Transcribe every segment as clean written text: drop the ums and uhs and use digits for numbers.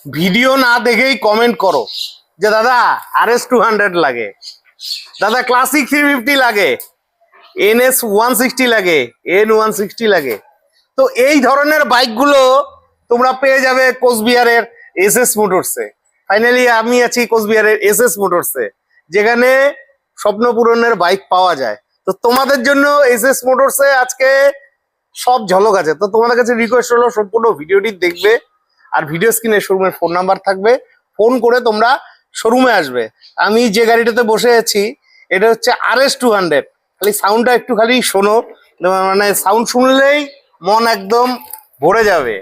Video না দেখেই comment করো যে দাদা RS 200 লাগে, দাদা ক্লাসিক 350 লাগে, NS 160 লাগে, N 160 লাগে। তো এই ধরনের বাইকগুলো তোমরা পেয়ে যাবে কোচবিহারের SS মোটরসে। ফাইনালি আমি আছি কোচবিহারের SS মোটরসে, যেখানে স্বপ্ন পূরণের বাইক পাওয়া যায়। তো তোমাদের জন্য SS মোটরসে আজকে সব ঝলক আছে। তো তোমাদের কাছে রিকোয়েস্ট হলো সম্পূর্ণ ভিডিওটি দেখবে, আর ভিডিও স্ক্রিনে শোরুমের ফোন নাম্বার থাকবে, ফোন করে তোমরা শোরুমে আসবে। আমি যে গাড়িটাতে বসে আছি এটা হচ্ছে RS 200। খালি সাউন্ডটা একটু খালি শোনো, মানে সাউন্ড শুনলেই মন একদম ভরে যাবে।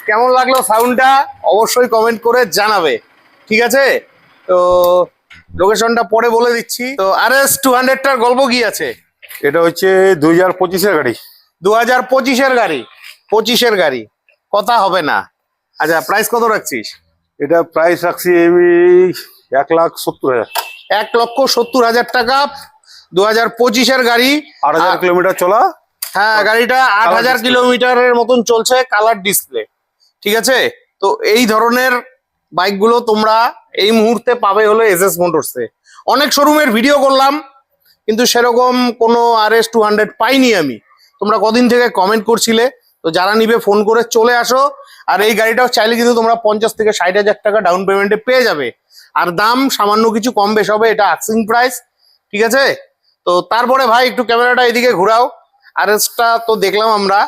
কেমন লাগলো সাউন্ডটা অবশ্যই কমেন্ট করে জানাবে, ঠিক আছে? তো লোকেশনটা পরে বলে দিচ্ছি। তো RS 200টার গল্প কি আছে? এটা হচ্ছে 2025-এর গাড়ি। 2025-এর গাড়ি, 25-এর গাড়ি, কথা হবে না। আচ্ছা, প্রাইস কত রাখছিস? এটা প্রাইস রাখছি আমি 1,70,000। 1,70,000 টাকা। 2025-এর গাড়ি, 8,000 কিলোমিটার চলা। হ্যাঁ, গাড়িটা 8,000 কিলোমিটারের মতন চলছে, কালার ডিসপ্লে, ঠিক আছে? তো এই ধরনের বাইকগুলো তোমরা এই মুহূর্তে পাবে হলো SS মোটরসে। অনেক শোরুমের ভিডিও করলাম কিন্তু সেরকম কোনো RS 200 পাইনি আমি। তোমরা কদিন থেকে কমেন্ট করছিলে, তো যারা নিবে ফোন করে চলে আসো। আর এই গাড়িটাও চাইলে কিন্তু তোমরা 50 থেকে 60,000 টাকা ডাউন পেমেন্টে পেয়ে যাবে, আর দাম সামান্য কিছু কম বেশ হবে, এটা আস্কিং প্রাইস, ঠিক আছে? তো তারপরে ভাই একটু ক্যামেরাটা এদিকে ঘোরাও। RS-টা তো দেখলাম আমরা।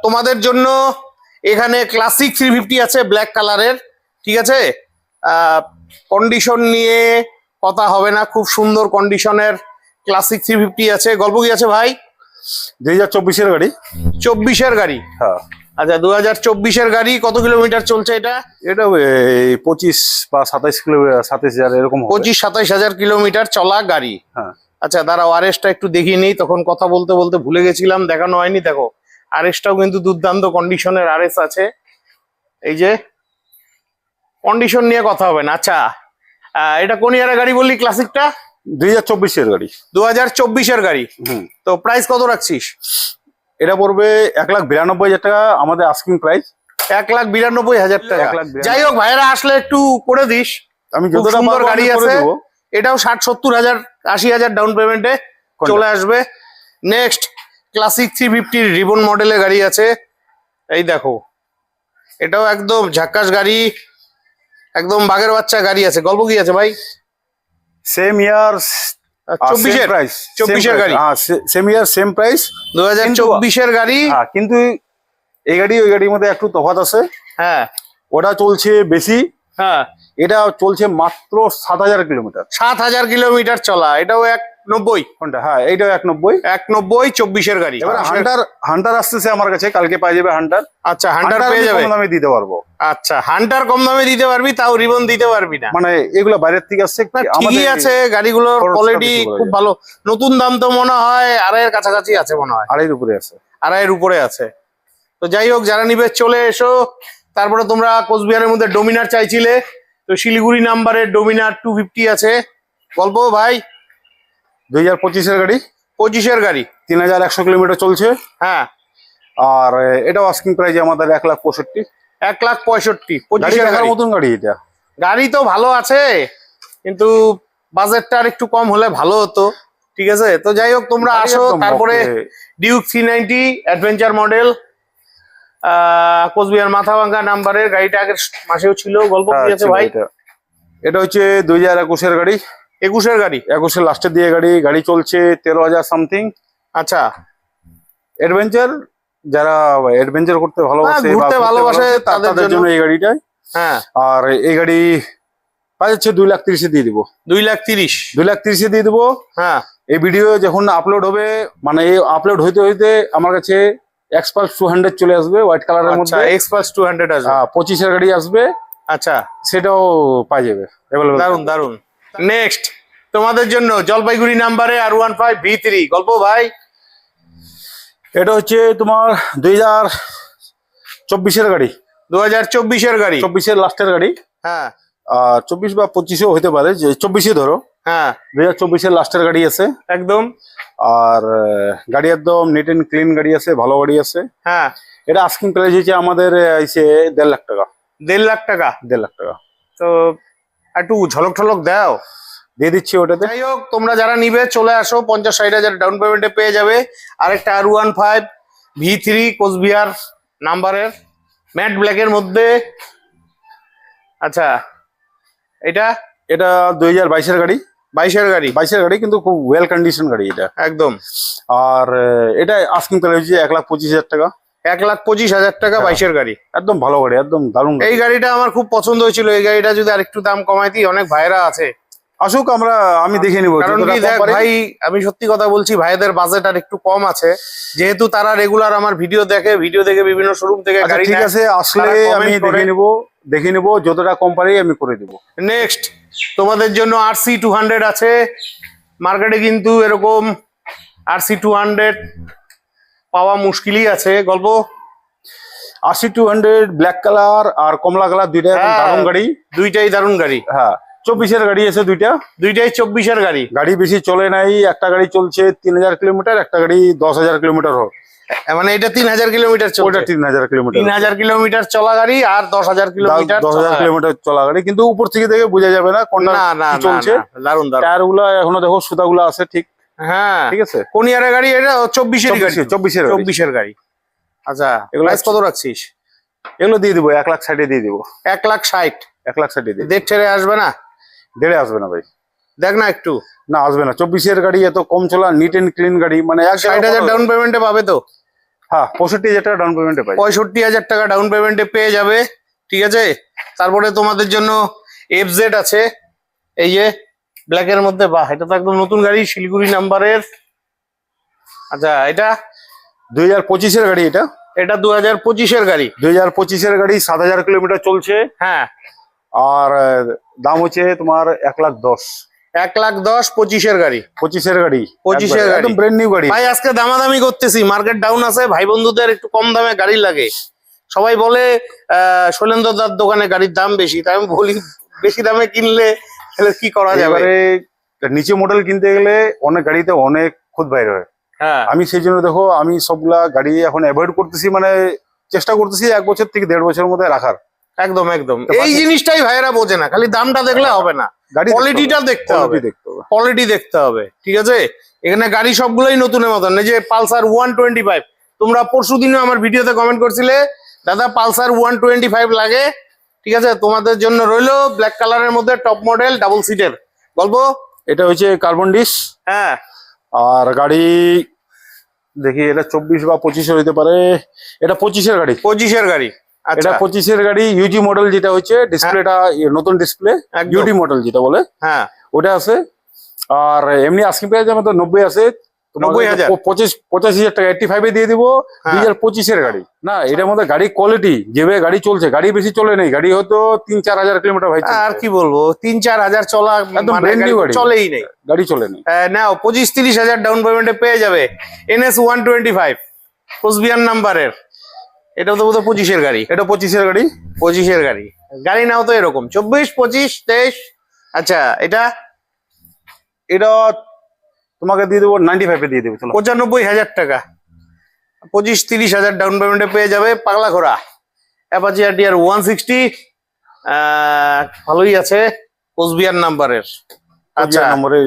তোমাদের জন্য এখানে ক্লাসিক 350 আছে ব্ল্যাক কালারের, ঠিক আছে? কন্ডিশন নিয়ে কথা হবে না, খুব সুন্দর কন্ডিশনের ক্লাসিক 350 আছে। গল্প কি আছে ভাই? 2024-এর গাড়ি। 24-এর গাড়ি, হ্যাঁ। আচ্ছা 2024-এর গাড়ি। কত কিলোমিটার চলছে এটা? এটা 25 বা 27 কিলোমিটার, 27,000 এরকম হবে। 25-27,000 কিলোমিটার চলা গাড়ি। হ্যাঁ। আচ্ছা দাঁড়াও, RS-টা একটু দেখিয়ে নিই, তখন কথা বলতে বলতে ভুলে গেছিলাম, দেখানো হয়নি। দেখো RS-টাও কিন্তু দুর্দান্ত কন্ডিশনের RS আছে। এই যে কন্ডিশন নিয়ে কথা হবে না। আচ্ছা, এটা কোন ইয়ারের গাড়ি বললি ক্লাসিকটা? 2024-এর গাড়ি। 2024-এর গাড়ি। তো প্রাইস কত রাখছিস? এটা পড়বে 1,92,000 টাকা আমাদের আস্কিং প্রাইস। 1,92,000 টাকা। 1,92,000। যাই হোক, ভাইরা আসলে একটু করে দিস। আমি খুব যতটা সুন্দর পারবো গাড়ি আমি করে আছে। দেবো। এটাও 60-70,000 80,000 ডাউন পেমেন্টে চলে আসবে। নেক্সট ক্লাসিক 350 রিবন মডেলের গাড়ি আছে, এই দেখো, এটাও একদম ঝাক্কাস গাড়ি, একদম বাঘের বাচ্চা গাড়ি আছে। গল্প কি আছে ভাই? সেম ইয়ার 24-এর প্রাইস। 24-এর গাড়ি। হ্যাঁ, সেম ইয়ার সেম প্রাইস। 2024-এর গাড়ি। হ্যাঁ, কিন্তু এই গাড়ি ওই গাড়ির মধ্যে একটু তফাৎ আছে। হ্যাঁ, ওটা চলছে বেশি, হ্যাঁ, এটা চলছে মাত্র 7,000 কিলোমিটার। 7,000 কিলোমিটার চলা। এটাও 190। কোনটা? হ্যাঁ, এইটাও 190। 24-এর গাড়ি। এবার হান্টার আসতেছে আমার কাছে, কালকে পাই যাবে হান্টার। আচ্ছা, হান্টার পেয়ে যাবে। কম দামে দিতে পারবো। আচ্ছা, হান্টার কম দামে দিতে পারবি, তাও রিবন দিতে পারবি না? মানে এগুলো বাইরের থেকে আসছে। ঠিকই আছে, গাড়িগুলোর কোয়ালিটি খুব ভালো। নতুন দাম তো মনে হয় 2,500-এর কাছাকাছি আছে, মনে হয় 2,500-এর উপরে আছে। 2,500-এর উপরে আছে। তো যাই হোক, যারা নিবে চলে এসো। তারপরে তোমরা কোচবিহারের মধ্যে ডোমিনার চাইছিলে, তো শিলিগুড়ি নাম্বারের ডোমিনার 250 আছে। গল্প ভাই? 2025-এর গাড়ি। 25-এর গাড়ি, 3,100 কিলোমিটার চলছে। হ্যাঁ। আর এটাও আস্কিং প্রাইস আমাদের 1,65,000। 1,65,000। 25-এর দেখার গাড়ি। মতন গাড়ি এটা। গাড়ি তো ভালো আছে, কিন্তু বাজেটটা আর একটু কম হলে ভালো হতো, ঠিক আছে? তো যাই হোক, তোমরা আসো। তারপরে duke 390 adventure model, Coochbehar Mathabhanga নাম্বারের গাড়িটা আগের মাসেও ছিল। গল্প কি আছে ভাই? এটা হচ্ছে 2021-এর গাড়ি। 21-এর গাড়ি। 21-এর লাস্টের দিয়ে গাড়ি চলছে 13,000 সামথিং। আচ্ছা, অ্যাডভেঞ্চার, যারা অ্যাডভেঞ্চার করতে ভালোবাসে, ঘুরতে ভালোবাসে, তাদের জন্য এই গাড়িটাই। হ্যাঁ। আর এই গাড়ি পাচ্ছে 2,30,000 দিয়ে দিব। 2,30,000। 2,30,000 দিয়ে দিব। হ্যাঁ। এই ভিডিও যখন আপলোড হবে, মানে এই আপলোড হইতে হইতে আমার কাছে এক্সপালস 200 চলে আসবে, হোয়াইট কালারের মধ্যে। এক্সপালস 200 আসবে। 25-এর গাড়ি আসবে। আচ্ছা, সেটাও পাই যাবে। দারুন দারুন। নেক্সট তোমাদের জন্য জলপাইগুড়ি নাম্বারে R15 V3। গল্প ভাই? এটা হচ্ছে তোমার 2024-এর গাড়ি। 2024-এর গাড়ি। 24-এর লাস্টের গাড়ি। হ্যাঁ। 24 বা 25ও হতে পারে, যে 24 ধরো। হ্যাঁ 2024 লাস্টের গাড়ি আছে। একদম। আর গাড়ি একদম নিট এন্ড ক্লিন গাড়ি আছে, ভালো গাড়ি আছে। হ্যাঁ এটা আস্কিং প্রাইস হচ্ছে আমাদের আইছে 1.5 লাখ টাকা। 1.5 লাখ টাকা? 1.5 লাখ টাকা তো একটু ঝলক ঠলক দাও। দিয়ে দিচ্ছি ওটাতে। যাই হোক, তোমরা যারা নিবে চলে আসো, 50-60 হাজার ডাউন পেমেন্টে পেয়ে যাবে আরেকটা R15 V3 কোচবিহার নাম্বারের ম্যাট ব্ল্যাকের মধ্যে। আচ্ছা এটা এটা 2022 গাড়ি। 22 গাড়ি? 22 গাড়ি, কিন্তু খুব ওয়েল কন্ডিশন গাড়ি এটা একদম। আর এটা আস্কিং প্রাইস হচ্ছে 1,25,000 টাকা। 1,25,000 টাকা 22 গাড়ি? একদম ভালো গাড়ি, একদম দারুণ গাড়ি। এই গাড়িটা আমার খুব পছন্দ হয়েছিল। এই গাড়িটা যদি আরেকটু দাম কমাই দিই, অনেক ভাইরা আছে আসুক, আমি দেখে নিবো। কারণ কি দেখ ভাই, আমি সত্যি কথা বলছি, ভাইদের বাজেট আর একটু কম আছে, যেহেতু তারা রেগুলার আমার ভিডিও দেখে বিভিন্ন শোরুম থেকে গাড়ি ঠিক নেয়। আছে, আসলে তারা আমি comment করে। দেখে নিবো যতটা কম পারি আমি করে দিব। নেক্সট তোমাদের জন্য RC200 আছে মার্কেটে, কিন্তু এরকম RC200 পাওয়া মুশকিলই আছে। গল্প RC200 ব্ল্যাক কালার আর কমলা কালার, দুইটা হ্যাঁ, দারুণ গাড়ি। দুইটাই দারুণ গাড়ি। হ্যাঁ 24 গাড়ি আছে দুইটা। দুইটাই 24 গাড়ি। গাড়ি বেশি চলে নাই, একটা গাড়ি চলছে 3000 কিলোমিটার, একটা গাড়ি 10,000 কিলোমিটার হোক। মানে এটা 3000 কিলোমিটার চলছে? ওটা 3000 কিলোমিটার। 3000 কিলোমিটার চলা গাড়ি আর 10,000 কিলোমিটার 10,000 কিলোমিটার চলা গাড়ি, কিন্তু উপর থেকে দেখে বোঝা যাবে না কোনটা না না কি চলছে। দারুণ দারুণ। টায়ার গুলা এখনো দেখো, সুতাগুলো আছে ঠিক। হ্যাঁ ঠিক আছে। কোন ইয়ারের গাড়ি এটা? 24 গাড়ি? 24 গাড়ি। আচ্ছা এগুলো প্রাইস কত রাখছিস? এগুলো দিয়ে দিব 1,60,000 দিয়ে দিব। 1,60,000? 1,60,000 দিয়ে। দেড় ছেড়ে আসবে না? দেড়ে আসবে না ভাই, দেখ না একটু। না আসবে না। 24 গাড়ি এত কম চলা, নিট এন্ড ক্লিন গাড়ি, মানে 60,000 ডাউন পেমেন্টে পাবে তো? হ্যাঁ 65,000 টাকা ডাউন পেমেন্টে পাই। 65,000 টাকা ডাউন পেমেন্টে পেয়ে যাবে। ঠিক আছে, তারপরে তোমাদের জন্য FZ আছে, এই যে ব্ল্যাকের মধ্যে। বাহ, এটা তো একদম নতুন গাড়ি, শিলিগুড়ি নাম্বারের। আচ্ছা এটা 2025 গাড়ি। এটা 2025 গাড়ি। 2025 গাড়ি, 7,000 কিলোমিটার চলছে। হ্যাঁ আর দাম হচ্ছে তোমার 1,10,000। 1,10,000 25 গাড়ি? 25 গাড়ি। 25 গাড়ি, একদম ব্র্যান্ড নিউ গাড়ি। ভাই আজকে দামাদামি করতেছি, মার্কেট ডাউন আছে, ভাই বন্ধুদের একটু কম দামে গাড়ি লাগে। সবাই বলে শৈলেন্দ্র দার দোকানে গাড়ির দাম বেশি, তাই আমি বলি বেশি দামে কিনলে তাহলে কি করা যাবে। এবারে নিচে মডেল কিনতে গেলে অনেক গাড়িতে অনেক খুদ বাইর হয়। হ্যাঁ আমি সেই জন্য দেখো, আমি সবগুলা গাড়ি এখন অ্যাভয়েড করতেছি, মানে চেষ্টা করতেছি 1 বছর থেকে 1.5 বছরের মধ্যে রাখার। একদম একদম। এই জিনিসটাই ভাইয়েরা বোঝে না, খালি দামটা দেখলে হবে না, গাড়ি কোয়ালিটিটা দেখতে হবে। কোয়ালিটি দেখতে হবে। ঠিক আছে, এখানে গাড়ি সবগুলোই নতুনের মতন। এই যে পালসার 125, তোমরা পরশুদিনও আমার ভিডিওতে কমেন্ট করছিলে দাদা পালসার 125 লাগে। ঠিক আছে, তোমাদের জন্য রইলো ব্ল্যাক কালারের মধ্যে টপ মডেল ডাবল সিটের। গল্প এটা হচ্ছে কার্বন ডিস। হ্যাঁ আর গাড়ি দেখি এটা 24 বা 25 হইতে পারে। এটা 25 গাড়ি। 25 গাড়ি। এটা আচ্ছা 25 গাড়ি, ইউজি মডেল যেটা হচ্ছে, ডিসপ্লেটা নতুন ডিসপ্লে, একদম। ইউডি মডেল যেটা বলে, হ্যাঁ ওটা আছে। আর এমনি আস্কিং প্রাইস আমাদের 90 আছে। 90,000? 85,000 টাকা 85 দিয়ে দিব। হ্যাঁ। 2025 গাড়ি না, এটার মধ্যে গাড়ি কোয়ালিটি যেভাবে গাড়ি চলছে, গাড়ি বেশি চলে নেই, গাড়ি হয়তো 3-4 হাজার কিলোমিটার ভাই আর কি বলবো, 3-4 হাজার চলা একদম মানে brand new গাড়ি। চলেই নেই, গাড়ি চলে নেই। নাও 25-30 হাজার ডাউন পেমেন্টে পেয়ে যাবে NS 125 কোচবিহার নাম্বারের। এটা তো বোধহয় 25 গাড়ি। এটা 25 গাড়ি। 25 গাড়ি। গাড়ি নাও তো এরকম 24, 25, 23। আচ্ছা এটা এটা তোমাকে দিয়ে দেবো 95 দিয়ে দেবো। চলো 95,000 টাকা। 25-30 হাজার ডাউন পেমেন্টে পেয়ে যাবে পাগলা ঘোড়া অ্যাপাচি RTR 160। ভালোই আছে, কোচবিহার নাম্বারের। আচ্ছা নম্বরে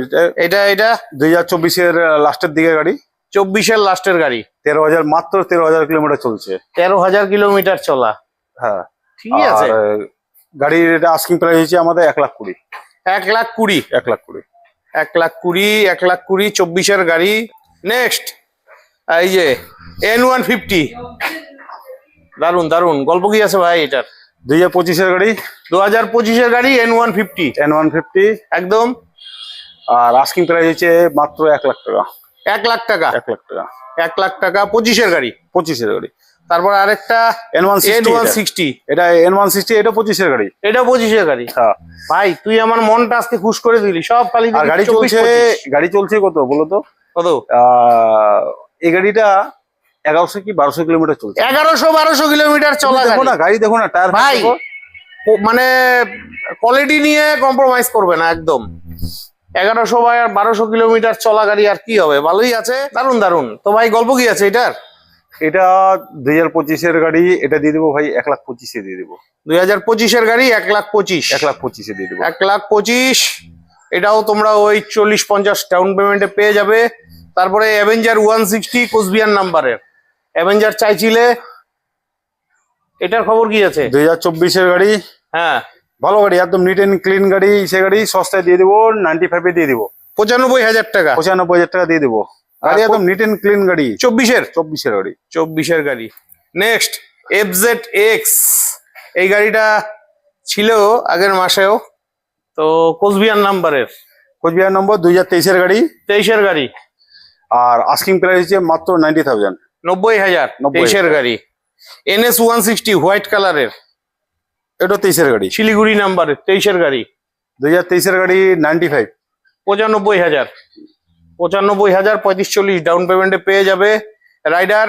এটা এটা 2024 লাস্টের দিকে গাড়ি। 24 লাস্টের গাড়ি। 13,000, মাত্র 13,000 কিলোমিটার চলছে। 13,000 কিলোমিটার চলা। হ্যাঁ ঠিক আছে। গাড়ির এটা আস্কিং প্রাইস হচ্ছে আমাদের 1,20,000। 1,20,000? 1,20,000। 1,20,000 24 গাড়ি। নেক্সট এই যে N150, দারুন দারুন। গল্প কি আছে ভাই এটার? 2025 গাড়ি। 2025 গাড়ি N150। N150 একদম। আর আস্কিং প্রাইস হচ্ছে মাত্র 1,00,000 টাকা। 1,00,000 টাকা? 1,00,000 টাকা। 1,00,000 টাকা 25 গাড়ি। 25 গাড়ি। তারপর আরেকটা N160। এটা N160, এটা 25 গাড়ি। এটা 25 গাড়ি। হ্যাঁ ভাই তুই আমার মনটা আজকে খুশ করে দিলি, সব খালি আর গাড়ি চলছে। গাড়ি চলছে কত বলো তো? কত? এই গাড়িটা 1100 কি 1200 কিলোমিটার চলছে। 1100-1200 কিলোমিটার চলা দেখো না, গাড়ি দেখো না, টায়ার ভাই। মানে কোয়ালিটি নিয়ে কম্প্রোমাইজ করবে না একদম। 1100 বা 1200 কিলোমিটার চলা গাড়ি আর কি হবে, ভালোই আছে, দারুন দারুন। তো ভাই গল্প কি আছে এটার? এটা 2025-এর গাড়ি, এটা দিয়ে দেবো ভাই 1,25,000 দিয়ে দেবো। 2025-এর গাড়ি 1,25,000। 1,25,000 দিয়ে দেবো। 1,25,000 এটাও তোমরা ওই 40-50 ডাউন পেমেন্টে পেয়ে যাবে। তারপরে অ্যাভেঞ্জার 160 কোচবিহার নাম্বারের অ্যাভেঞ্জার চাইছিলে, এটার খবর কি আছে? 2024-এর গাড়ি, হ্যাঁ ভালো গাড়ি, একদম নিট এন্ড ক্লিন গাড়ি। সে গাড়ি সস্তায় দিয়ে দেবো, 95-এ দিয়ে দেবো। 95,000 টাকা। 95,000 টাকা দিয়ে দেবো। গাড়ি একদম নিট এন্ড ক্লিন গাড়ি। 24-এর গাড়ি। 24-এর গাড়ি। নেক্সট FZX, এই গাড়িটা ছিল আগের মাসেও, তো কোচবিহার নাম্বারের, কোচবিহার নম্বর, 2023-এর গাড়ি। 23-এর গাড়ি। আর আস্কিং প্রাইস হচ্ছে মাত্র 90,000। 90,000। 23-এর গাড়ি। NS 160 হোয়াইট কালারের, এটা 23-এর গাড়ি। শিলিগুড়ি নাম্বারের 23-এর গাড়ি। 2023-এর গাড়ি 95। 95,000। 95,000 35-40 ডাউন পেমেন্টে পেয়ে যাবে। রাইডার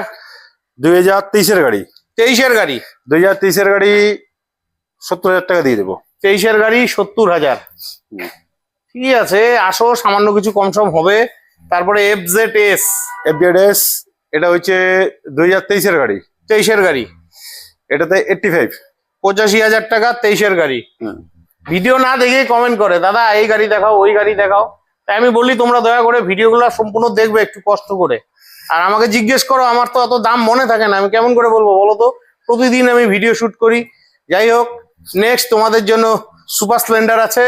2023-এর গাড়ি। 23-এর গাড়ি। 2023-এর গাড়ি 70,000 টাকা দিয়ে দেবো। 23-এর গাড়ি 70,000। ঠিক আছে, আসো, সামান্য কিছু কম সম হবে। তারপরে FZS। FZS এটা হচ্ছে 2023-এর গাড়ি। 23-এর গাড়ি। এটাতে 85। 85,000 টাকা 23-এর গাড়ি। ভিডিও না দেখে কমেন্ট করে, দাদা এই গাড়ি দেখাও, ওই গাড়ি দেখাও। তাই আমি বলি তোমরা দয়া করে ভিডিওগুলো সম্পূর্ণ দেখবে একটু কষ্ট করে। আর আমাকে জিজ্ঞেস করো, আমার তো অত দাম মনে থাকে না, আমি কেমন করে বলবো বলো তো? প্রতিদিন আমি ভিডিও শুট করি। যাই হোক, নেক্সট তোমাদের জন্য সুপার স্প্লেন্ডার আছে।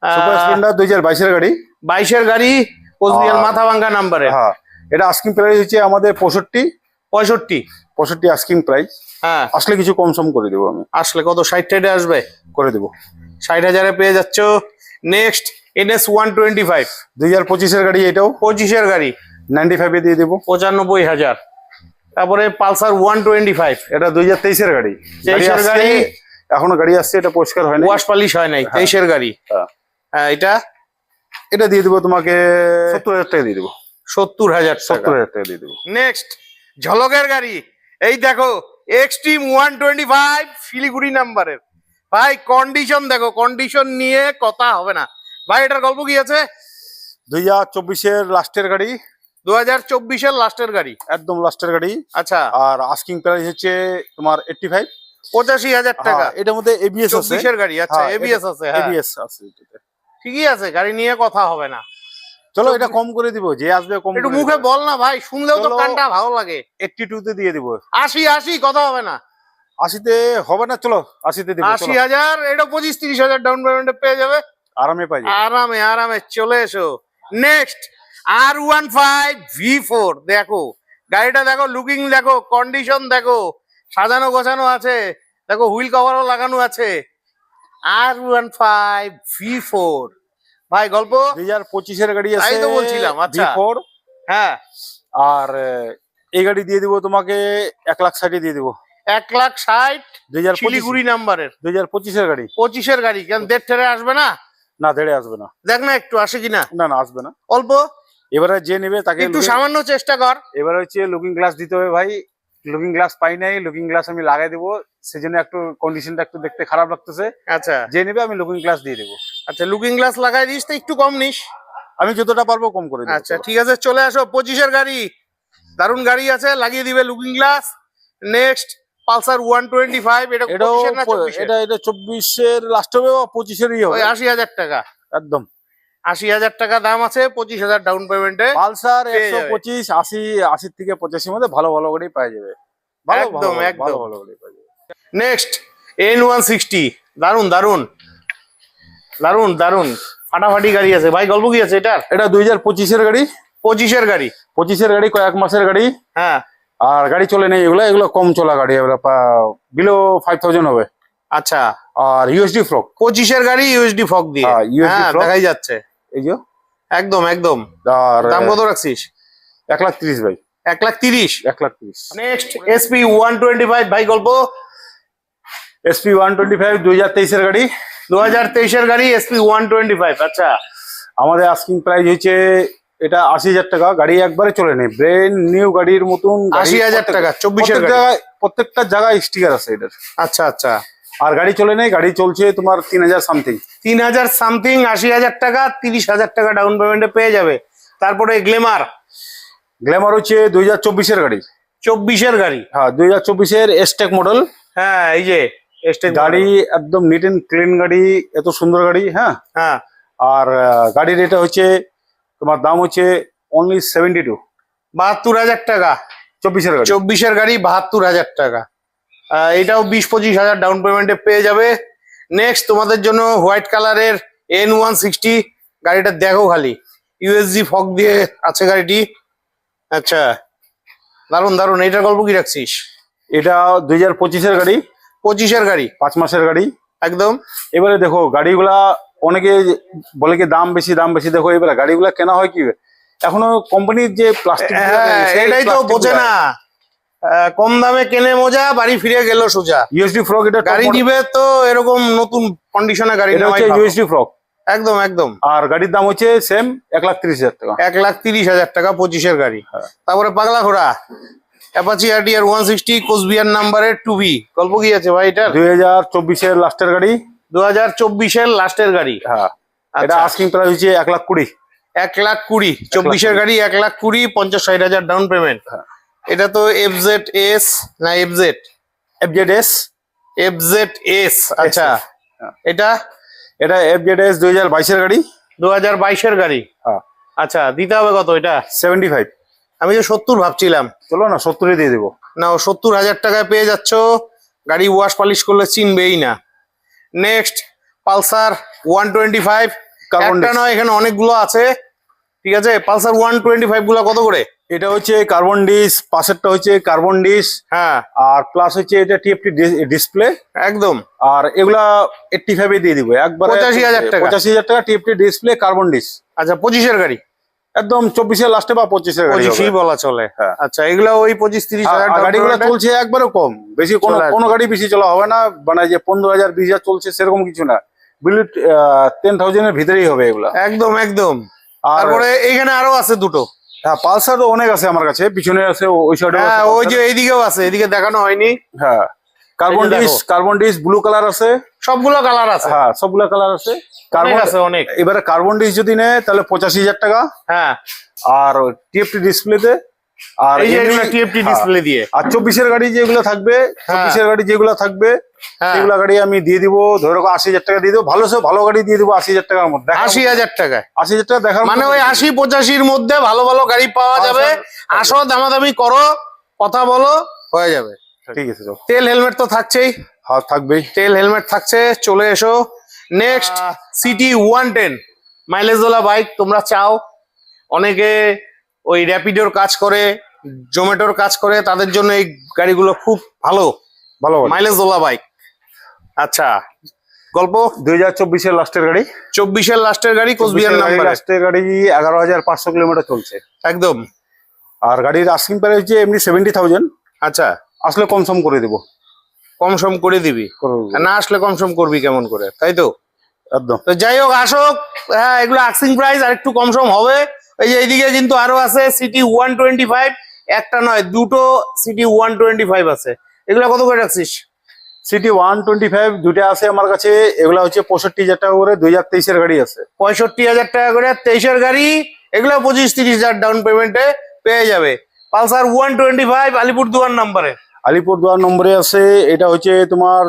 সুপার স্প্লেন্ডার 2022-এর গাড়ি। 22-এর গাড়ি, কোচবিহার মাথাভাঙ্গা নাম্বারে। হ্যাঁ, এটা আস্কিং প্রাইস হচ্ছে আমাদের 65। 65 আস্কিং প্রাইস। হ্যাঁ, আসলে কিছু কম সম করে দেবো আমি। আসলে কত? 60 আসবে? করে দেবো। 60,000-এ পেয়ে যাচ্ছ। Next NS 125। 2025-এর গাড়ি, এটাও 25-এর গাড়ি। 95-এ দিয়ে দেবো। 95,000। তারপরে পালসার 125। এটা 2023-এর গাড়ি। 23-এর গাড়ি। এখনো গাড়ি আসছে, এটা পরিষ্কার হয়নি, ওয়াশ পালিশ হয় নাই। 23-এর গাড়ি। হ্যাঁ, এটা দিয়ে দেবো তোমাকে 70,000 টাকা দিয়ে দেবো। 70,000 টাকা। 70,000 টাকা দিয়ে দেবো। নেক্সট ঝলকের গাড়ি, এই দেখো এক্সট্রিম 125 শিলিগুড়ি নাম্বারের। ভাই কন্ডিশন দেখো, কন্ডিশন নিয়ে কথা হবে না। ভাই এটার গল্প কি আছে? 2024-এর লাস্টের গাড়ি। 2024-এর লাস্টের গাড়ি, একদম লাস্টের গাড়ি। আচ্ছা। আর আস্কিং প্রাইস হচ্ছে তোমার 85। 85,000 টাকা। এটার মধ্যে ABS আছে। 24-এর গাড়ি। আচ্ছা, ABS আছে। হ্যাঁ, ABS আছে এটাতে। ঠিকই আছে, গাড়ি নিয়ে কথা হবে না। চলো এটা কম করে দিব, যে আসবে কম একটু করে মুখে দিব। বল না ভাই, শুনলেও তো চলো। কানটা ভালো লাগে। 82-তে দিয়ে দিব। 80 কথা হবে না। 80-তে হবে না, চলো 80-তে দিব। 80,000, এটা 25-30,000 ডাউন পেমেন্টে পেয়ে যাবে। আরামে পাই যাবে। আরামে আরামে চলে এসো। Next R15 V4। দেখো গাড়িটা, দেখো লুকিং, দেখো কন্ডিশন, দেখো সাজানো গোছানো আছে, দেখো হুইল কভারও লাগানো আছে। R15 V4 ভাই গল্প। 2025-এর গাড়ি আছে। তাই তো বলছিলাম। আচ্ছা, V4। হ্যাঁ। আর এই গাড়ি দিয়ে দিব তোমাকে 1,60,000 দিয়ে দিব। 1,60,000 2025 শিলিগুড়ি নাম্বারের। 2025-এর গাড়ি। 25-এর গাড়ি। কেন দেড় ঠেরে আসবে না? না, দেড়ে আসবে না। দেখ না একটু আসে কিনা। না না, আসবে না। অল্প এবারে যে নেবে তাকে একটু সামান্য চেষ্টা কর। এবারে হচ্ছে লুকিং গ্লাস দিতে হবে ভাই। লুকিং গ্লাস পাই নাই, লুকিং গ্লাস আমি লাগাই দেবো, সেজন্য একটু কন্ডিশনটা একটু দেখতে খারাপ লাগতেছে। আচ্ছা, যে নেবে আমি লুকিং গ্লাস দিয়ে দেবো। আচ্ছা, লুকিং গ্লাস লাগাই দিস তো একটু কম নিস। আমি যতটা পারবো কম করে দেবো। আচ্ছা ঠিক আছে, চলে আসো। 25-এর গাড়ি, দারুন গাড়ি আছে, লাগিয়ে দিবে লুকিং গ্লাস। Next Pulsar 125। এটা এটাও 25-এর না 24-এর? এটা 24-এর লাস্ট হবে বা 25-এরই হবে। ওই 80,000 টাকা। একদম 80,000 টাকা দাম আছে, 25,000 ডাউন পেমেন্টে। পালসার পেয়ে যাবে। 125, 80 থেকে 85-এর মধ্যে ভালো ভালো গাড়ি পাওয়া যাবে। একদম, একদম। ভালো ভালো গাড়ি পাওয়া যাবে। Next N160। দারুন দারুন দারুন দারুন ফাটাফাটি গাড়ি আছে। ভাই গল্প কি আছে এটার? এটা 2025-এর গাড়ি। 25-এর গাড়ি। 25-এর গাড়ি, কয়েক মাসের গাড়ি। হ্যাঁ, আর গাড়ি চলে নেই, এগুলো কম চলা গাড়ি, বিলো 5,000 হবে। আচ্ছা। আর ইউএসডি ফ্লক। 25-এর গাড়ি ইউএসডি ফগ দিয়ে। হ্যাঁ, USD হ্যাঁ, ফগ। দেখাই যাচ্ছে। এই যে একদম একদম। আর দাম কত রাখছিস? 1,30,000 ভাই। 1,30,000। 1,30,000। Next SP 125। ভাই গল্প। SP 125 2023-এর গাড়ি। 2023-এর গাড়ি SP 125। আচ্ছা, আমাদের আস্কিং প্রাইস হচ্ছে এটা 80,000 টাকা। গাড়ি একবারে চলে নেই, ব্র্যান্ড নিউ গাড়ির মতন। 80,000 টাকা। 24-এর গাড়ি। প্রত্যেকটা জায়গায় স্টিকার আছে এটার। আচ্ছা আচ্ছা, আর গাড়ি চলে নেই, গাড়ি চলছে তোমার 3000 সামথিং। 3000 সামথিং, 80,000 টাকা, 30,000 টাকা ডাউন পেমেন্টে পেয়ে যাবে। তারপরে গ্ল্যামার। গ্ল্যামার হচ্ছে 2024-এর গাড়ি। 24-এর গাড়ি। হ্যাঁ 2024-এর এসটেক মডেল। হ্যাঁ এই যে এসটেক গাড়ি একদম নিট এন্ড ক্লিন গাড়ি, এত সুন্দর গাড়ি। হ্যাঁ হ্যাঁ। আর গাড়ির এটা হচ্ছে তোমার দাম হচ্ছে অনলি 72। 72,000 টাকা। 24-এর গাড়ি। 24-এর গাড়ি 72,000 টাকা। এটাও 20-25,000 ডাউন পেমেন্টে পেয়ে যাবে। নেক্সট তোমাদের জন্য হোয়াইট কালারের N160 গাড়িটা দেখো খালি, ইউএসজি ফগ দিয়ে আছে গাড়িটি। আচ্ছা দারুন দারুন, এটার গল্প কি রাখছিস? এটা 2025-এর গাড়ি। 25-এর গাড়ি, 5 মাসের গাড়ি একদম। এবারে দেখো গাড়িগুলা অনেকে বলে কি দাম বেশি দাম বেশি, দেখো এবারে গাড়িগুলা কেনা হয় কি এখনো কোম্পানির যে প্লাস্টিক, এটাই তো বোঝে না, কম দামে কেনে মজা, বাড়ি ফিরে গেল সোজা। ইউএসডি ফ্রক, এটা গাড়ি নিবে তো এরকম নতুন কন্ডিশনে গাড়ি এটা নেওয়াই হচ্ছে ভালো। ইউএসডি ফ্রক একদম একদম। আর গাড়ির দাম হচ্ছে সেম 1,30,000 টাকা। 1,30,000 টাকা 25-এর গাড়ি। তারপরে পাগলা ঘোড়া অ্যাপাচি আরটিআর 160 কোচবিহার নাম্বারের 2B, গল্প কি আছে ভাই এটা? 2024-এর লাস্টের গাড়ি। 2024-এর লাস্টের গাড়ি। হ্যাঁ এটা আস্কিং প্রাইস হচ্ছে 1,20,000। 1,20,000, 24-এর গাড়ি 1,20,000, 50-60,000 ডাউন পেমেন্ট। এটা তো FZS না FZ? FZS। আচ্ছা এটা FZS 2022-এর গাড়ি। 2022-এর গাড়ি। হ্যাঁ আচ্ছা দিতে হবে কত এটা? 75। আমি যে 70 ভাবছিলাম। চলো না 70-এ দিয়ে দেবো। না, 70,000 টাকায় পেয়ে যাচ্ছ। গাড়ি ওয়াশ পালিশ করলে চিনবেই না। নেক্সট পালসার 125, একটা নয় এখানে অনেকগুলো আছে, ঠিক আছে। পালসার 125 গুলো কত করে? এটা হচ্ছে কার্বন ডিস, পাশেরটা হচ্ছে কার্বন ডিস। হ্যাঁ আর প্লাস হচ্ছে এটা টিএফটি ডিসপ্লে একদম। আর এগুলা 85-এ দিয়ে দিব একবার। 85,000 টাকা। 85,000 টাকা টিএফটি ডিসপ্লে, কার্বন ডিস। আচ্ছা 25-এর গাড়ি, একদম 24-এর লাস্টে বা 25-এর গাড়ি 25-ই বলা চলে। হ্যাঁ। আচ্ছা এগুলো ওই 25-30,000 গাড়িগুলো চলছে একবারে কম, বেশি কোনো গাড়ি বেশি চলা হবে না, মানে যে 15,000 20,000 চলছে সেরকম কিছু না, বিলিট 10,000-এর ভিতরেই হবে এগুলা। একদম একদম। আর তারপরে এখানে আরো আছে দুটো। হ্যাঁ পালসার অনেক আছে আমার কাছে, পিছনে আছে, ওই সাইডে। হ্যাঁ ওই যে এইদিকেও আছে, এদিকে দেখানো হয়নি। হ্যাঁ কার্বন ডিস ব্লু কালার আছে, সবগুলো কালার আছে। হ্যাঁ সবগুলো কালার আছে। অনেক আছে অনেক। এবারে কার্বন ডিস যদি নেয় তাহলে 85,000 টাকা। হ্যাঁ আর টিএফটি ডিসপ্লেতে, আর এই যে এগুলো টিএফটি ডিসপ্লে দিয়ে। আর 24-এর গাড়ি যেগুলো থাকবে, 24-এর গাড়ি যেগুলো থাকবে সেগুলো গাড়ি আমি দিয়ে দিব, ধরে রাখো 80,000 টাকা দিয়ে দেবো। ভালো গাড়ি দিয়ে দেবো 80,000 টাকার মধ্যে। 80,000 টাকায়? 80,000 টাকা দেখার মানে ওই 80-85-র মধ্যে ভালো ভালো গাড়ি পাওয়া যাবে। আসো দামাদামি করো, কথা বলো, হয়ে যাবে। ঠিক আছে। তেল হেলমেট তো থাকছেই। হ্যাঁ থাকবেই, তেল হেলমেট থাকছে, চলে এসো। নেক্সট সিটি 110 মাইলেজওয়ালা বাইক তোমরা চাও, অনেকে ওই র্যাপিডোর কাজ করে, জোম্যাটোর কাজ করে, তাদের জন্য এই গাড়িগুলো খুব ভালো ভালো মাইলেজওয়ালা বাইক। আচ্ছা গল্প 2024-এর লাস্টের গাড়ি। 24-এর লাস্টের গাড়ি, কোচবিহার নাম্বার। লাস্টের গাড়ি 11,500 কিলোমিটার চলছে একদম। আর গাড়ির আস্কিং প্রাইস হচ্ছে এমনি 70,000। আচ্ছা আসলে কম সম করে দেবো। কম সম করে দিবি? না আসলে কম সম করবি কেমন করে, তাই তো? একদম। তো যাই হোক আসো। হ্যাঁ এগুলো আস্কিং প্রাইস, আর একটু কম সম হবে। এই যে এইদিকে কিন্তু আরো আছে সিটি 125, একটা নয় দুটো সিটি 125 আছে। এগুলো কত করে রাখছিস? সিটি 125 দুটো আছে আমার কাছে, এগুলা হচ্ছে 65,000 টাকা করে। 2023-এর গাড়ি আছে। 65,000 টাকা করে 23-এর গাড়ি। এগুলো 25-30,000 ডাউন পেমেন্টে পেয়ে যাবে। পালসার 125 আলিপুরদুয়ার নাম্বারে। আলিপুরদুয়ার নম্বরে আছে। এটা হচ্ছে তোমার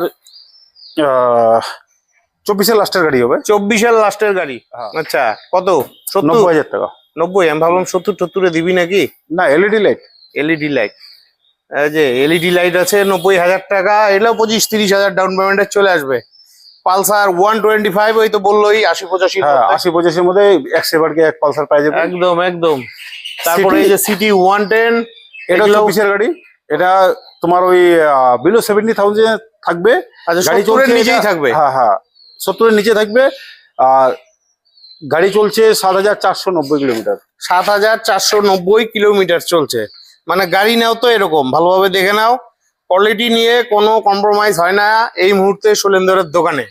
24-এর লাস্টের গাড়ি হবে। 24-এর লাস্টের গাড়ি। আচ্ছা কত? 90,000 টাকা। 90? আমি ভাবলাম 70-70-এ দিবি নাকি। না এলইডি লাইট। এলইডি লাইট, এই যে এলইডি লাইট আছে 90,000 টাকা। এগুলো 25-30,000 ডাউন পেমেন্টে চলে আসবে। পালসার 125 ওই তো বললোই 80-85। হ্যাঁ 80-85-এর মধ্যে এক সেভারকে এক পালসার পাই যাবে। একদম একদম। তারপরে এই যে সিটি 110, এটা 24-এর গাড়ি। এটা তোমার ওই বিলো 70,000 থাকবে। আচ্ছা গাড়ি 70-এর নিচেই থাকবে। হ্যাঁ 70-এর নিচে থাকবে। আর গাড়ি চলছে 7,490 কিলোমিটার। 7,490 কিলোমিটার চলছে। মানে গাড়ি নাও তো এরকম ভালোভাবে দেখে নাও, কোয়ালিটি নিয়ে কোনো কম্প্রোমাইজ হয় না এই মুহূর্তে শৈলেন্দ্রের দোকানে।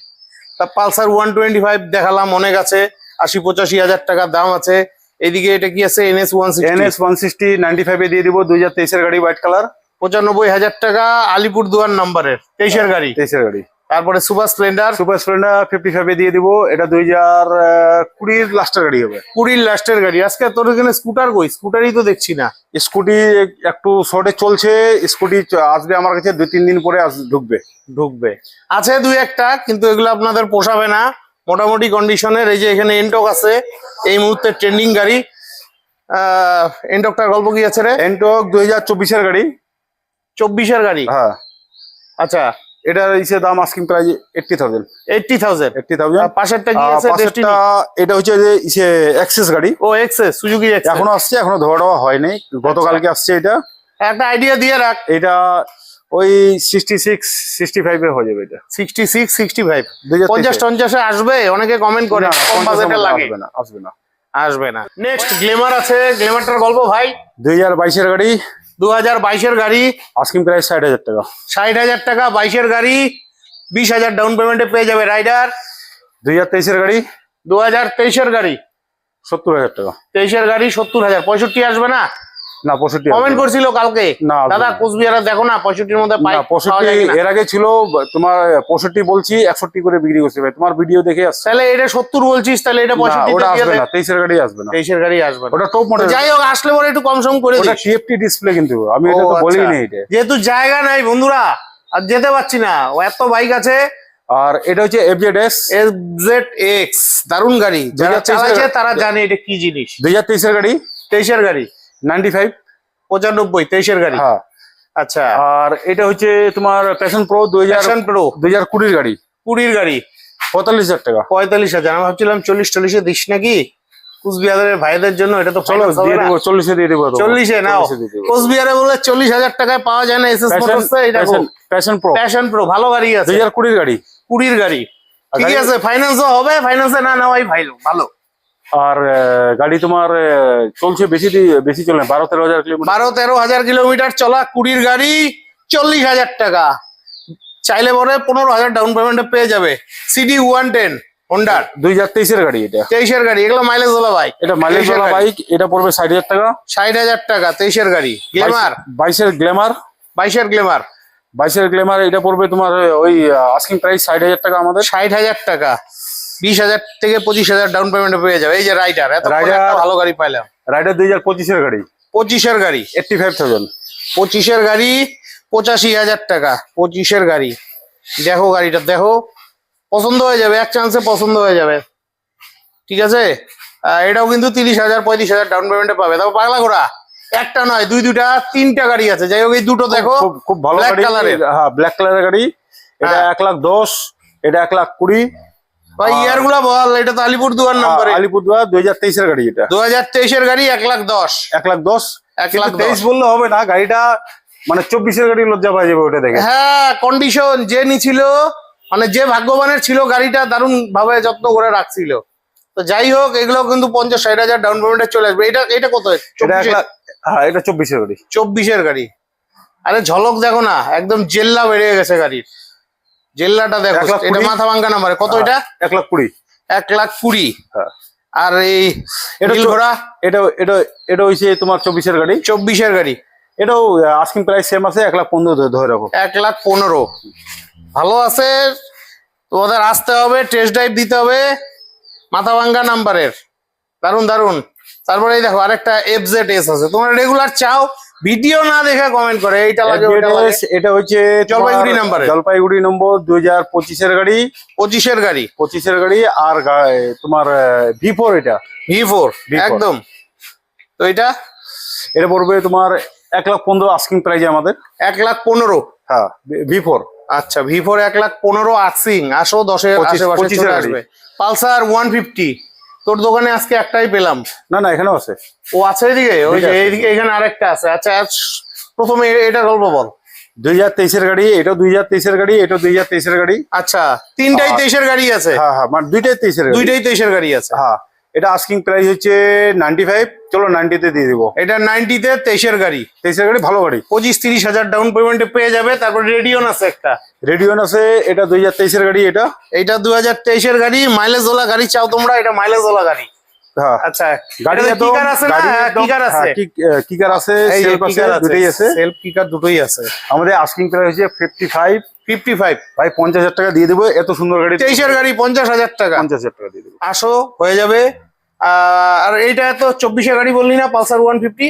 তা পালসার 125 দেখালাম, অনেক আছে, 80-85,000 টাকা দাম আছে। এদিকে এটা কি আছে? NS 160 95-এ দিয়ে দিব। 2023-এর গাড়ি, হোয়াইট কালার। 95,000 টাকা আলিপুরদুয়ার নাম্বারের, 23-এর গাড়ি। 23-এর গাড়ি। তারপরে সুপার স্প্লেন্ডার। সুপার স্প্লেন্ডার 55 দিয়ে দিব। এটা 2020 লাস্টের গাড়ি হবে। 20 লাস্টের গাড়ি। আজকে তোর এখানে স্কুটার কই? স্কুটারই তো দেখছি না। স্কুটি একটু শর্টে চলছে। স্কুটি আসবে আমার কাছে 2-3 দিন পরে ঢুকবে আছে দুই একটা, কিন্তু এগুলো আপনাদের পোষাবে না। মোটামুটি কন্ডিশনের। এই যে এখানে এন্টক আছে, এই মুহূর্তে ট্রেন্ডিং গাড়ি। এন্টকটার গল্প কি আছে রে? এন্টক 2024 গাড়ি। 24 গাড়ি। হ্যাঁ আচ্ছা, এটার দাম আস্কিং প্রাইস 80,000। 80,000। পাশেরটা কি আছে? ডেস্টিনি। এটা হচ্ছে যে এক্সেস গাড়ি। ও এক্সেস, সুজুকি এক্সেস। এখনো আসছে, এখনো ধোয়া হয়নি, গতকালকে আসছে। এটা একটা আইডিয়া দিয়ে রাখ। এটা ওই 66-65 এ হয়ে যাবে। এটা 66-65 2023 50-50 আসবে। অনেকে কমেন্ট করে কম বাজেটে লাগে। আসবে না। নেক্সট গ্ল্যামার আছে। গ্ল্যামারটার গল্প ভাই। 2022 গাড়ি। 2022 গাড়ি। আস্কিং প্রাইস 60,000 টাকা। 60,000 টাকা। 22 গাড়ি। 20,000 ডাউন পেমেন্টে পেয়ে যাবে রাইডার। 2023 গাড়ি। 2023 গাড়ি। 70,000 টাকা। 23 গাড়ি 70,000। 65 আসবে না? না 65 কমেন্ট করছিল কালকে। না দাদা কোচবিহারে দেখো না 65-র মধ্যে পাই। 65 এর আগে ছিল তোমার 65 বলছি, 61 করে বিক্রি করছে ভাই। তোমার ভিডিও দেখে আসছে। তাহলে এটা 70 বলছিস, তাহলে এটা 65 ওটা দিয়ে আসবে দে। না, 23 গাড়ি আসবে না। 23 গাড়ি আসবে না। ওটা টপ তো মডেল। যাই হোক, আসলে পরে একটু কম সম করে ওটা দিস। টিএফটি ডিসপ্লে, কিন্তু আমি এটা ও, তো বলিনি আচ্ছা। এটা। যেহেতু জায়গা নাই বন্ধুরা, আর যেতে পারছি না, ও এত বাইক আছে। আর এটা হচ্ছে FZS। FZX দারুণ গাড়ি। যারা 2023 চালাচ্ছে তারা জানে এটা কি জিনিস। 2023 গাড়ি। 23 গাড়ি। 95 95 23 গাড়ি। হ্যাঁ। আচ্ছা, আর এটা হচ্ছে তোমার প্যাশন প্রো প্যাশন প্রো 2020 গাড়ি। 20 গাড়ি। 45,000 টাকা। 45,000। আমি ভাবছিলাম 40-40 দিস নাকি কুচবিহারের ভাইদের জন্য। এটা তো চলো finance হবে দিয়ে না। দেবো, 40 দিয়ে দেবো। 40 নাও। কোচবিহারে বলে 40,000 টাকায় পাওয়া যায় না এসএস মোটরসে। এটা প্যাশন প্রো প্যাশন প্রো ভালো গাড়ি আছে। 2020 গাড়ি। 20 গাড়ি। ঠিক আছে, ফাইন্যান্সও হবে। ফাইন্যান্সে না নেওয়াই ভালো। আর গাড়ি তোমার চলছে বেশি চলে না, 12-13 হাজার কিলোমিটার। 12-13 হাজার কিলোমিটার চলা 20 গাড়ি। 40,000 টাকা। চাইলে পরে 15,000 ডাউন পেমেন্টে পেয়ে যাবে। CD 110 হোন্ডার 2023 গাড়ি। এটা 23 গাড়ি। এগুলো মাইলেজ ওলা বাইক। এটা মাইলেজ ওয়ালা বাইক। এটা পড়বে 60,000 টাকা। 60,000 টাকা। 23 গাড়ি। Glamour 22 Glamour. 22 গ্ল্যামার। 22 গ্ল্যামার। এটা পড়বে তোমার ওই আস্কিং প্রাইস 60,000 টাকা আমাদের। 60,000 টাকা। 20,000 থেকে 25,000 ডাউন পেমেন্টে পেয়ে যাবে। এই যে রাইডার, এত ভালো গাড়ি পাইলাম। রাইডার 2025 গাড়ি। 25 গাড়ি। 85,000। 25 গাড়ি 85,000 টাকা। 25 গাড়ি। দেখো গাড়িটা, দেখো পছন্দ হয়ে যাবে। এক চান্সে পছন্দ হয়ে যাবে। ঠিক আছে। এটাও কিন্তু 30,000-35,000 ডাউন পেমেন্টে পাবে। তারপর পাগলা ঘোড়া একটা নয়, দুইটা 3টা গাড়ি আছে। যাই হোক, এই দুটো দেখো খুব ভালো গাড়ি। হ্যাঁ, ব্ল্যাক কালারের গাড়ি। এটা 1,10,000। এটা 1,20,000। ভাই ইয়ার গুলা বল। এটা তো আলিপুরদুয়ার নাম্বারে। আলিপুরদুয়ার 2023 গাড়ি। এটা 2023 গাড়ি। 1,10,000। 1,10,000। 1,10,000 বললে হবে না, গাড়িটা মানে 24 গাড়ি লজ্জা পাই যাবে ওটা দেখে। হ্যাঁ, কন্ডিশন যে নিছিল, মানে যে ভাগ্যবানের ছিল, গাড়িটা দারুণ ভাবে যত্ন করে রাখছিল। তো যাই হোক, এগুলো কিন্তু 50-60 হাজার ডাউন পেমেন্টে চলে আসবে। এটা কত? হ্যাঁ, এটা 24 গাড়ি। 24 গাড়ি। আরে ঝলক দেখো না, একদম জেল্লা বেড়ে গেছে গাড়ির। জেল্লাটা দেখো। এটা মাথা ভাঙ্গা নাম্বারে। কত এটা? 1,20,000। 1,20,000। হ্যাঁ। আর এই এটা ঘোড়া এটা হইছে তোমার 24 গাড়ি। 24 গাড়ি। এটাও আস্কিং প্রাইস সেম আছে। 1,15,000 ধরে রাখো। 1,15,000 ভালো আছে। তোমাদের আসতে হবে, টেস্ট ড্রাইভ দিতে হবে। মাথা ভাঙ্গা নাম্বারের। দারুন। তারপরে এই দেখো আরেকটা FZS আছে। তোমরা রেগুলার চাও, ভিডিও না দেখে কমেন্ট করে এইটা লাগে ওটা লাগে। এটা হচ্ছে জলপাইগুড়ি নাম্বারে। জলপাইগুড়ি নম্বর 2025 গাড়ি। 25 গাড়ি। 25 গাড়ি। আর তোমার V4। এটা V4 একদম। তো এটা পড়বে তোমার 1,15,000 আস্কিং প্রাইস আমাদের। 1,15,000। হ্যাঁ, V4। আচ্ছা, V4 1,15,000 আস্কিং। আসো 10-এর আশেপাশে চলে আসবে। পালসার 150 তোর দোকানে আজকে একটাই পেলাম। না, এখানেও আছে। ও আছে এদিকে? ওই যে এইদিকে এখানে আরেকটা আছে। আচ্ছা, প্রথমে এটা গল্প বল। 2023 গাড়ি। এটাও 2023 গাড়ি। এটাও 2023 গাড়ি। আচ্ছা, তিনটাই 23 গাড়ি আছে। হ্যাঁ, মানে দুইটাই 23 গাড়ি। দুইটাই 23 গাড়ি আছে। হ্যাঁ, এটা আস্কিং প্রাইস হচ্ছে 95। চলো 90-তে দিয়ে দিব। এটা 90-তে 23 গাড়ি। 23 গাড়ি ভালো গাড়ি। 25-30 হাজার ডাউন পেমেন্টে পেয়ে যাবে। তারপর রেডিয়ন আছে একটা। রেডিয়ন আছে। এটা 2023 গাড়ি। এটা 2023 গাড়ি। মাইলেজ ওলা গাড়ি চাও তোমরা, এটা মাইলেজ ওলা গাড়ি। হ্যাঁ আচ্ছা গাড়ি এটাতে একদম কিকার আছে না গাড়ি একদম কিকার আছে কিকার আছে এই যে সেলফ আছে কিকার আছে দুটোই আছে সেলফ কিকার দুটোই আছে আমাদের আস্কিং প্রাইস হচ্ছে 55 55 ভাই 50,000 টাকা দিয়ে দেবো এত সুন্দর গাড়ি 23-এর গাড়ি 50,000 টাকা 50,000 টাকা দিয়ে দেবো আসো হয়ে যাবে আর এইটা তো 24-এর গাড়ি বললি না পালসার 150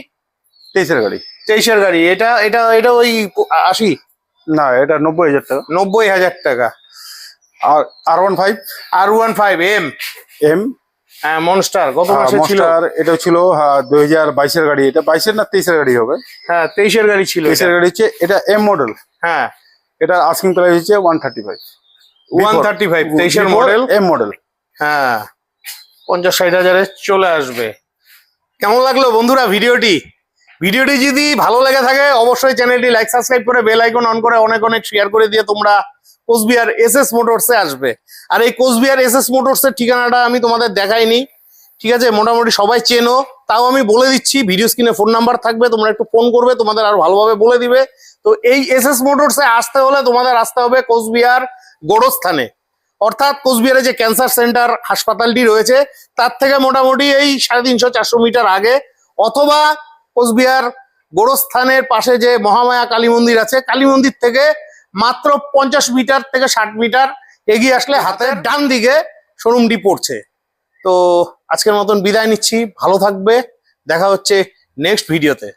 23-এর গাড়ি 23-এর গাড়ি এটা এটা এটা ওই 80 না এটা 90,000 টাকা 90,000 টাকা আর R15 R15 M হ্যাঁ মনস্টার গত মাসে ছিল মনস্টার এটা ছিল 2022-এর গাড়ি এটা 22-এর না 23-এর গাড়ি হবে হ্যাঁ 23-এর গাড়ি ছিল 23-এর গাড়ি হচ্ছে এটা M মডেল হ্যাঁ এটা আস্কিং প্রাইস হচ্ছে 135 135 23-এর মডেল M মডেল হ্যাঁ 50-60 হাজারে চলে আসবে কেমন লাগলো বন্ধুরা ভিডিওটি যদি ভালো লেগে থাকে অবশ্যই চ্যানেলটি লাইক সাবস্ক্রাইব করে বেল আইকন অন করে অনেক অনেক শেয়ার করে দিয়ে তোমরা কোচবিহার এসএস মোটরসে আসবে আর এই কোচবিহার এসএস মোটরসের ঠিকানাটা আমি তোমাদের দেখাইনি ঠিক আছে মোটামুটি সবাই চেনো তাও আমি বলে দিচ্ছি ভিডিও স্ক্রিনে ফোন নাম্বার থাকবে তোমরা একটু ফোন করবে তোমাদের আরো ভালোভাবে বলে দিবে তো এই এসএস মোটরসে আসতে হলে তোমাদের আসতে হবে কোচবিহার গোরস্থানে অর্থাৎ কোচবিহারে যে ক্যান্সার সেন্টার হাসপাতালটি রয়েছে তার থেকে মোটামুটি এই 350-400 মিটার আগে অথবা কোচবিহার গোরস্থানের পাশে যে মহামায়া কালী মন্দির আছে কালী মন্দির থেকে মাত্র 50 মিটার থেকে 60 মিটার এগিয়ে আসলে হাতের ডান দিকে শোরুমটি পড়ছে তো আজকের মতন বিদায় নিচ্ছি ভালো থাকবে দেখা হচ্ছে নেক্সট ভিডিওতে